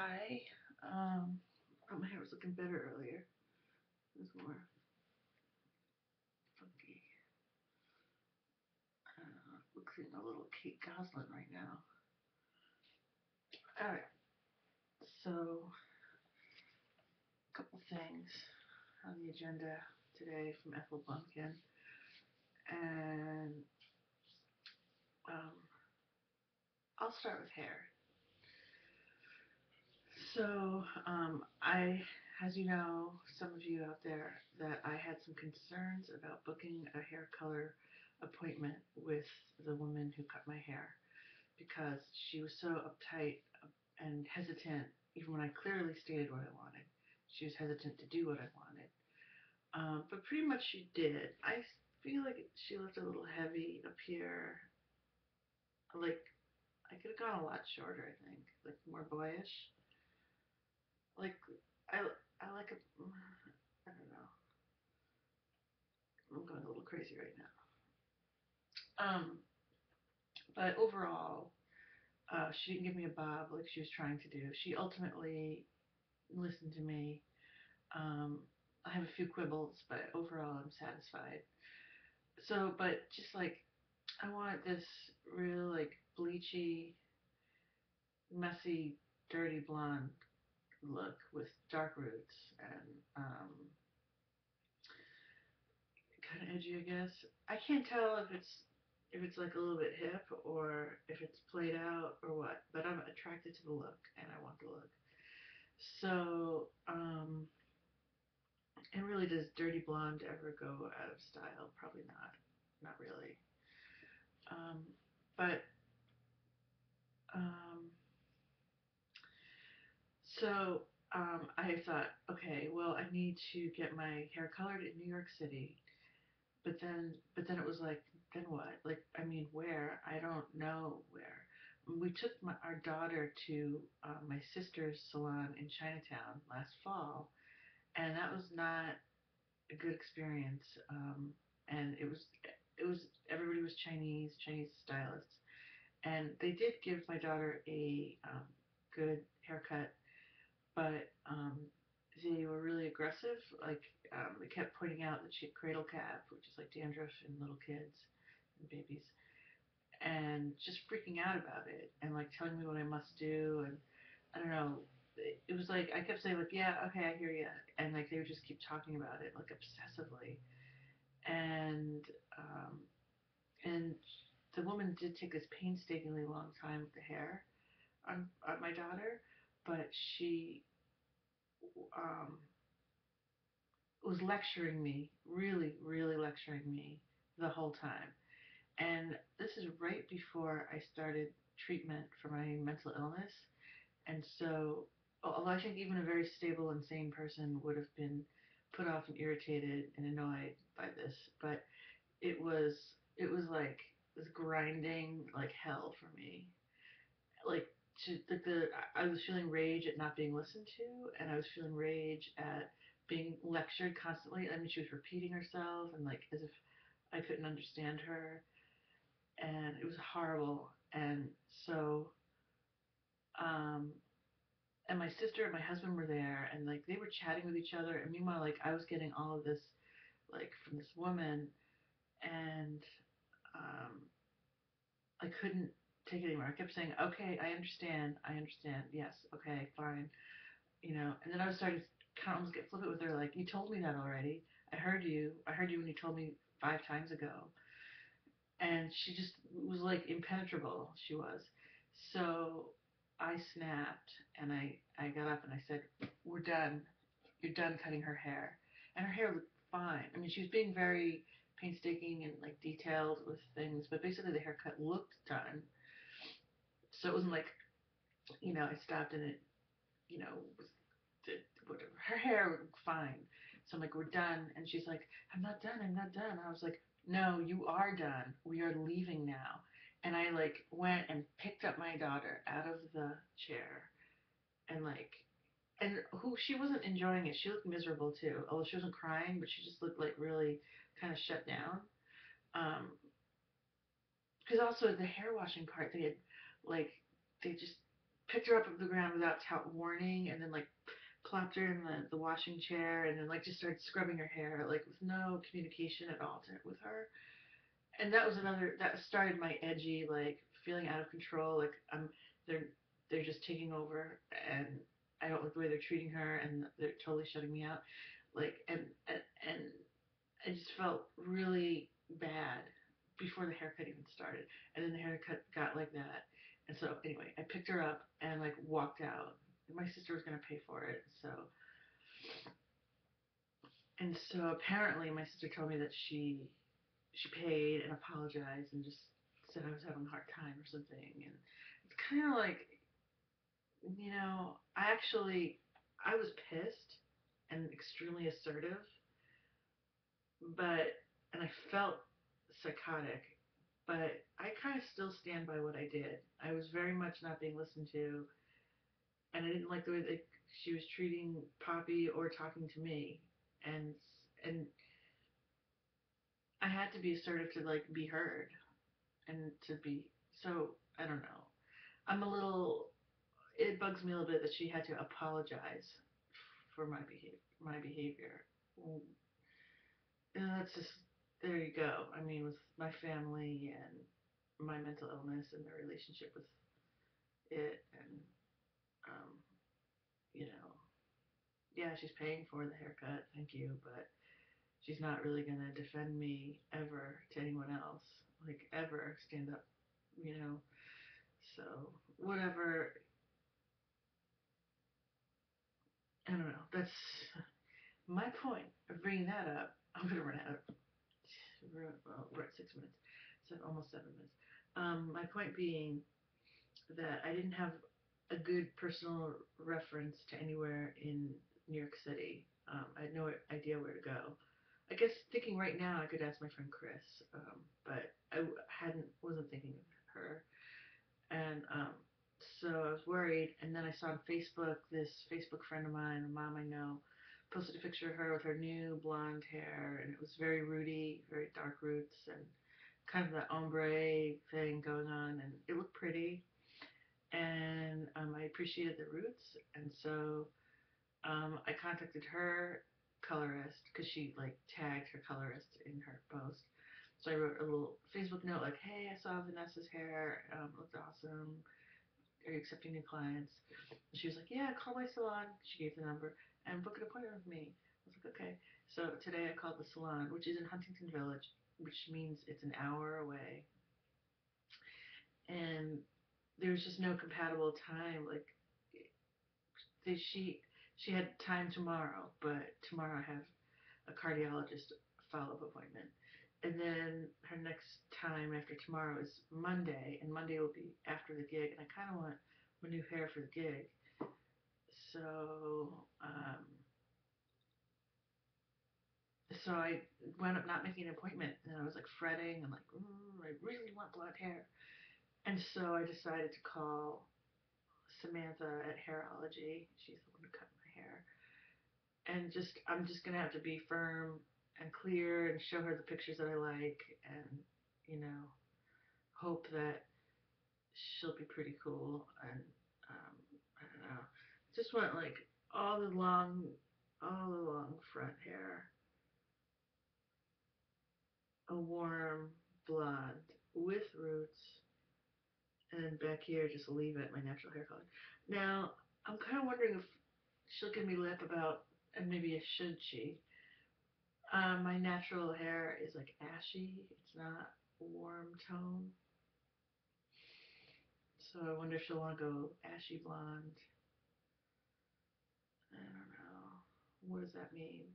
Hi. Thought my hair was looking better earlier. It was more funky. Looks like a little Kate Goslin right now. Alright, so a couple things on the agenda today from Ethel Bumpkin. And um, I'll start with hair. So, as you know, some of you out there, that I had some concerns about booking a hair color appointment with the woman who cut my hair because she was so uptight and hesitant, even when I clearly stated what I wanted. She was hesitant to do what I wanted. But pretty much she did. I feel like she looked a little heavy up here. Like, I could have gone a lot shorter, I think. Like, more boyish. Like, I like a, I don't know. I'm going a little crazy right now. But overall, she didn't give me a bob like she was trying to do. She ultimately listened to me. Um, I have a few quibbles, but overall I'm satisfied. So, but just like, I want this real, like, bleachy, messy, dirty blonde look with dark roots and kind of edgy, I guess. I can't tell if it's like a little bit hip or if it's played out or what, but I'm attracted to the look and I want the look. So, and really, does dirty blonde ever go out of style? Probably not. Not really. Um, but um, so I thought, okay, well, I need to get my hair colored in New York City. But then it was like, then what? Like, I mean, where? I don't know where. We took our daughter to my sister's salon in Chinatown last fall, and that was not a good experience. And it was everybody was Chinese stylists, and they did give my daughter a good haircut, but they were really aggressive. Like, they kept pointing out that she had cradle cap, which is like dandruff in little kids and babies, and just freaking out about it and like telling me what I must do. And I don't know. It was like I kept saying like, yeah, okay, I hear you, and like they would just keep talking about it like obsessively. And um, and the woman did take this painstakingly long time with the hair on my daughter, but she um, was lecturing me, really, really lecturing me the whole time. And this is right before I started treatment for my mental illness. And so, although I think even a very stable and sane person would have been put off and irritated and annoyed by this, but it was it was like this grinding like hell for me. Like, I was feeling rage at not being listened to, and I was feeling rage at being lectured constantly. I mean, she was repeating herself and like as if I couldn't understand her, and it was horrible. And so, um, and my sister and my husband were there, and like they were chatting with each other, and meanwhile, like I was getting all of this, like from this woman, and um, I couldn't take it anymore. I kept saying, "Okay, I understand. Yes, okay, fine." And then I was starting to kind of almost get flippant with her, like, "You told me that already. I heard you when you told me 5 times ago." And she just was like impenetrable. She was. So I snapped, and I got up and I said, "We're done. You're done cutting her hair." And her hair looked fine. I mean, she was being very painstaking and like detailed with things, but basically the haircut looked done. So it wasn't like, I stopped and it, was did whatever. Her hair looked fine. So I'm like, "We're done." And she's like, "I'm not done. I'm not done." And I was like, "No, you are done. We are leaving now." And I like went and picked up my daughter out of the chair and like, and who she wasn't enjoying it. She looked miserable too. Although she wasn't crying, but she just looked like really kind of shut down. Um, because also the hair washing part, they had like they just picked her up off the ground without warning, and then like plopped her in the washing chair, and then like just started scrubbing her hair, like with no communication at all with her. And that was another that started my edgy, like feeling out of control, like they're they're just taking over, and I don't like the way they're treating her, and they're totally shutting me out, like and I just felt really bad before the haircut even started, and then the haircut got like that. And so anyway, I picked her up and like walked out. My sister was gonna pay for it, so apparently my sister told me that she paid and apologized and just said I was having a hard time or something. And it's kind of like, I was pissed and extremely assertive, but, and I felt psychotic, but I kind of still stand by what I did. I was very much not being listened to, and I didn't like the way that she was treating Poppy or talking to me. And, and I had to be assertive to like be heard and to be, so I don't know. I'm a little. It bugs me a little bit that she had to apologize for my behavior. And that's just, there you go. I mean, with my family and my mental illness and the relationship with it, and um, you know, yeah, she's paying for the haircut. Thank you, but she's not really gonna defend me ever to anyone else, like ever stand up, you know. So whatever. I don't know. That's my point of bringing that up. I'm gonna run out of. We're at 6 minutes, so almost 7 minutes. My point being that I didn't have a good personal reference to anywhere in New York City. I had no idea where to go. I guess thinking right now, I could ask my friend Chris, but I wasn't thinking of her. And so I was worried, and then I saw on Facebook, this Facebook friend of mine, a mom I know, posted a picture of her with her new blonde hair, and it was very rooty, very dark roots, and kind of the ombre thing going on, and it looked pretty. And I appreciated the roots, and so I contacted her colorist because she like tagged her colorist in her post. So I wrote a little Facebook note like, "Hey, I saw Vanessa's hair. Looked awesome. Are you accepting new clients?" And she was like, "Yeah, call my salon." She gave the number and book an appointment with me. I was like, "Okay." So today I called the salon, which is in Huntington Village, which means it's an hour away, and there's just no compatible time. Like they, she had time tomorrow, but tomorrow I have a cardiologist follow-up appointment. And then her next time after tomorrow is Monday, and Monday will be after the gig, and I kind of want my new hair for the gig. So, so I wound up not making an appointment, and I was like fretting and like, I really want blonde hair. And so I decided to call Samantha at Hairology. She's the one who cut my hair. And I'm just gonna have to be firm and clear and show her the pictures that I like, and you know, hope that she'll be pretty cool. And I don't know, just want like all the long, all the long front hair, a warm blonde with roots, and then back here just leave it my natural hair color. Now I'm kind of wondering if she'll give me lip about, and maybe should she, my natural hair is like ashy. It's not warm tone. So I wonder if she'll want to go ashy blonde. I don't know. What does that mean?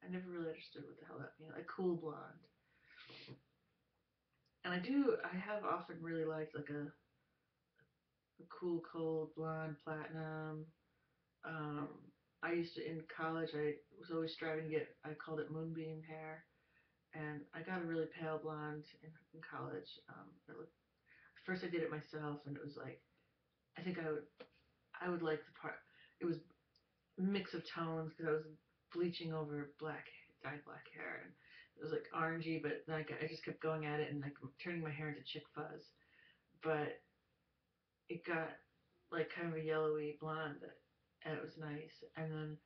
I never really understood what the hell that means. Like cool blonde. And I have often really liked like a cool cold blonde platinum. Um, I used to, in college, I was always striving to get, I called it moonbeam hair. And I got a really pale blonde in college. First I did it myself, and it was like, I think I would like the part. It was a mix of tones because I was bleaching over dyed black hair, and it was like orangey, but then I just kept going at it and like turning my hair into chick fuzz. But it got like kind of a yellowy blonde, and it was nice. And then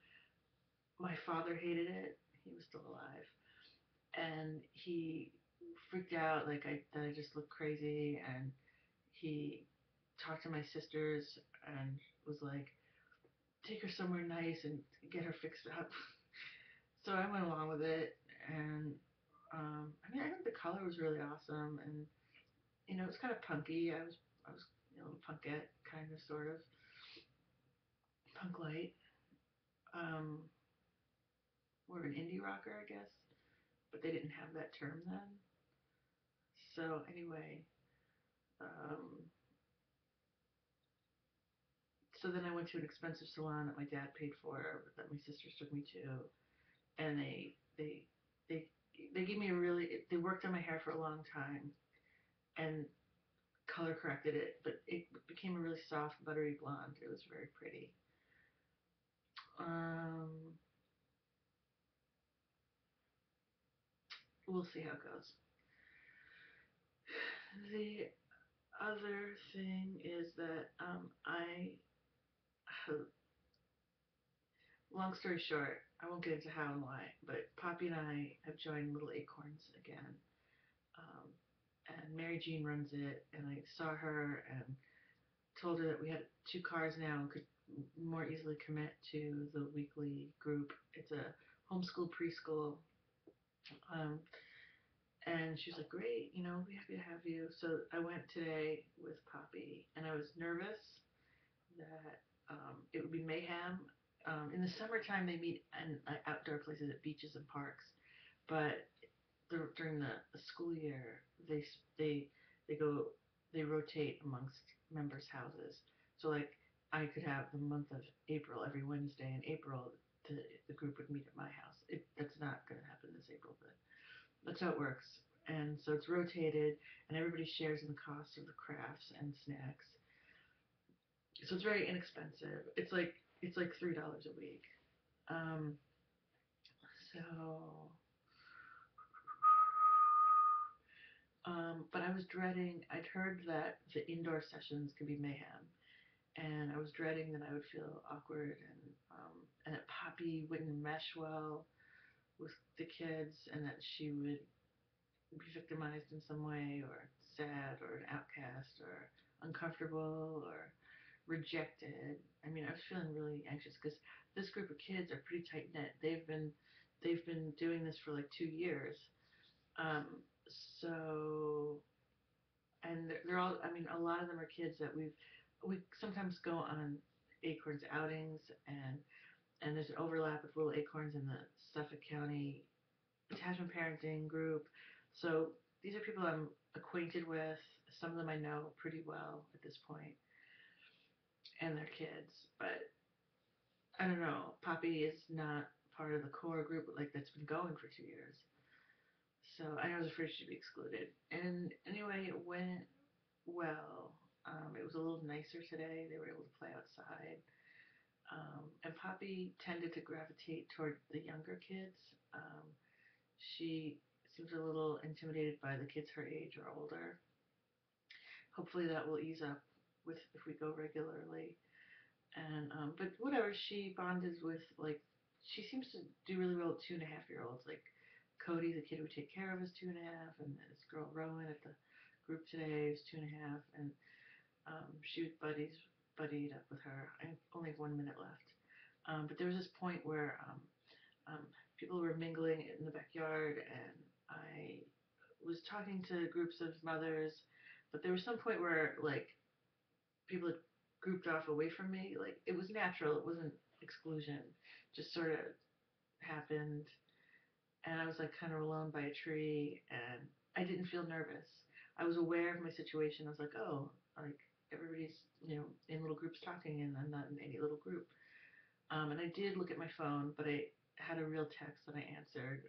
my father hated it. He was still alive, and he freaked out like that I just looked crazy, and he talked to my sisters and was like, take her somewhere nice and get her fixed up. So I went along with it, and I mean, I think the color was really awesome, and it's kind of punky. I was punkette kind of sort of punk light, um, more of an indie rocker, I guess, but they didn't have that term then. So anyway, um, so then I went to an expensive salon that my dad paid for, that my sisters took me to, and they they gave me a really they worked on my hair for a long time and color corrected it, but it became a really soft buttery blonde. It was very pretty. Um, we'll see how it goes. The other thing is that long story short, I won't get into how and why, but Poppy and I have joined Little Acorns again. Um, and Mary Jean runs it, and I saw her and told her that we had 2 cars now and could more easily commit to the weekly group. It's a homeschool preschool. Um, and she was like, great, we'll be happy to have you. So I went today with Poppy, and I was nervous that it would be mayhem. In the summertime, they meet in outdoor places at beaches and parks, but during the school year, they they go they rotate amongst members' houses. So like I could have the month of April every Wednesday in April. The group would meet at my house. That's not going to happen this April, but that's how it works. And so it's rotated, and everybody shares in the cost of the crafts and snacks. So it's very inexpensive. It's like $3 a week. Um, so but I was dreading. I'd heard that the indoor sessions could be mayhem, and I was dreading that I would feel awkward and that Poppy wouldn't mesh well with the kids, and that she would be victimized in some way, or sad, or an outcast, or uncomfortable, or rejected. I mean, I was feeling really anxious because this group of kids are pretty tight knit. They've been doing this for like 2 years. Um, so and they're all. I mean, a lot of them are kids that we sometimes go on Acorns outings, and there's an overlap with Little Acorns in the Suffolk County attachment parenting group. So these are people I'm acquainted with. Some of them I know pretty well at this point, and their kids. But I don't know. Poppy is not part of the core group like that's been going for 2 years. So I was afraid she'd be excluded. And anyway, it went well. It was a little nicer today. They were able to play outside. And Poppy tended to gravitate toward the younger kids. She seems a little intimidated by the kids her age or older. Hopefully that will ease up with if we go regularly. And but whatever, she bonded with like she seems to do really well with 2.5-year-olds. Like Cody, the kid who would take care of, is 2.5, and this girl Rowan at the group today is 2.5, and she was buddied up with her. I only have 1 minute left. But there was this point where um, people were mingling in the backyard, and I was talking to groups of mothers, but there was some point where like people had grouped off away from me. Like it was natural. It wasn't exclusion. Just sort of happened, and I was like kind of alone by a tree, and I didn't feel nervous. I was aware of my situation. I was like, oh, like everybody's in little groups talking, and I'm not in any little group. And I did look at my phone, but I had a real text that I answered.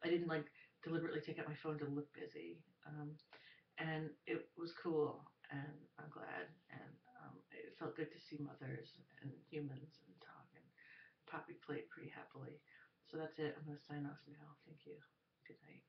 I didn't like deliberately take out my phone to look busy. And it was cool, and I'm glad. And it felt good to see mothers and humans and talk. And Poppy played pretty happily. So that's it. I'm going to sign off now. Thank you. Good night.